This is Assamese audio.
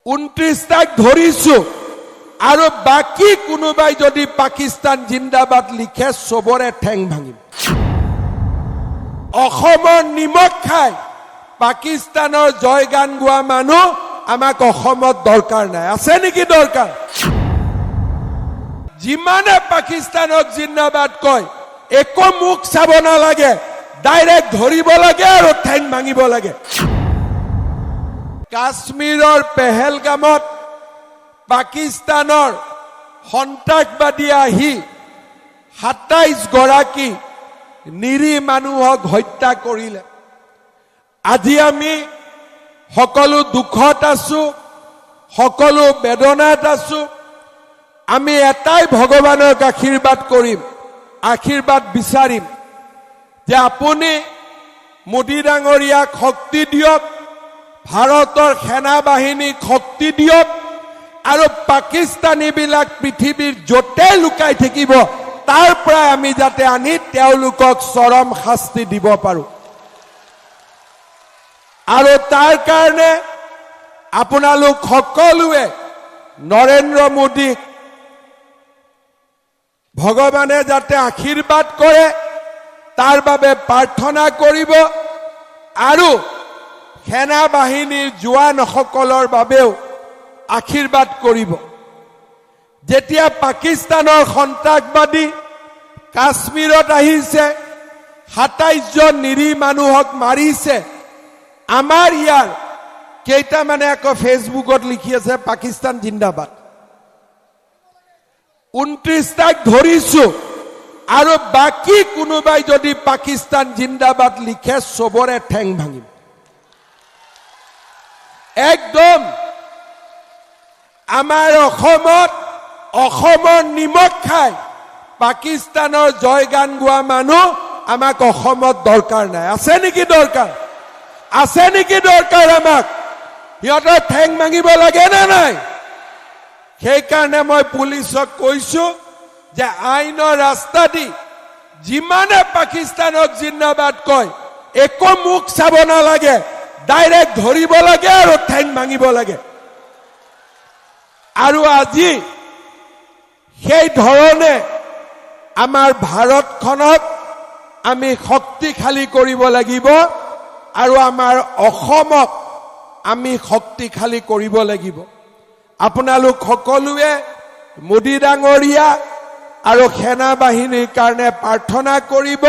29 তাক ধৰিছো আৰু বাকি কোনোবাই যদি পাকিস্তান জিন্দাবাদ লিখে সবৰে ঠেং ভাঙিম। অসমৰ নিমখ খাই পাকিস্তানৰ জয়গান গোৱা মানুহ আমাক অসমত দৰকাৰ নাই। আছে নেকি দৰকাৰ? যিমানে পাকিস্তানক জিন্দাবাদ কয় একো মুখ চাব নালাগে, ডাইৰেক্ট ধৰিব লাগে আৰু ঠেং ভাঙিব লাগে। কাশ্মীৰৰ পেহেলগামত পাকিস্তানৰ সন্ত্ৰাসবাদী আহি 27 গৰাকী নিৰীহ মানুহক হত্যা কৰিলে। আজি আমি সকলো দুখত আছো, সকলো বেদনাত আছো। আমি এটাই ভগৱানক আশীৰ্বাদ কৰিম, আশীৰ্বাদ বিচাৰিম যে আপুনি মোদী ডাঙৰীয়াক শক্তি দিয়ক, ভাৰতৰ সেনা বাহিনীক শক্তি দিয়ক আৰু পাকিস্তানীবিলাক পৃথিৱীৰ য'তে লুকাই থাকিব তাৰ পৰা আমি যাতে আনি তেওঁলোকক চৰম শাস্তি দিব পাৰো। আৰু তাৰ কাৰণে আপোনালোক সকলোৱে নৰেন্দ্ৰ মোদীক ভগৱানে যাতে আশীৰ্বাদ কৰে তাৰ বাবে প্ৰাৰ্থনা কৰিব আৰু সেনা বাহিনীৰ জোৱানসকলৰ বাবেও আশীৰ্বাদ কৰিব। যেতিয়া পাকিস্তানৰ সন্ত্ৰাসবাদী কাশ্মীৰত আহিছে, 27 জন নিৰীহ মানুহক মাৰিছে, আমাৰ ইয়াৰ কেইটামানে আকৌ ফেচবুকত লিখি আছে পাকিস্তান জিন্দাবাদ। 29 তাক ধৰিছো আৰু বাকি কোনোবাই যদি পাকিস্তান জিন্দাবাদ লিখে সবৰে ঠেং ভাঙিম। একদম আমাৰ অসমৰ নিমখ খাই পাকিস্তানৰ জয়গান গোৱা মানুহ আমাক অসমত দৰকাৰ নাই। আছে নেকি দৰকাৰ? আছে নেকি দৰকাৰ? আমাক সিহঁতৰ ঠেং ভাঙিব লাগে নে নাই? সেইকাৰণে মই পুলিচক কৈছো যে আইনৰ ৰাস্তা দি যিমানে পাকিস্তানক জিন্দাবাদ কয় একো মুখ চাব নালাগে, ডাইৰেক্ট ধৰিব লাগে আৰু ঠেং ভাঙিব লাগে। আৰু আজি সেই ধৰণে আমাৰ ভাৰতখনক আমি শক্তিশালী কৰিব লাগিব আৰু আমাৰ অসমক আমি শক্তিশালী কৰিব লাগিব। আপোনালোক সকলোৱে মোদী ডাঙৰীয়া আৰু সেনা বাহিনীৰ কাৰণে প্ৰাৰ্থনা কৰিব।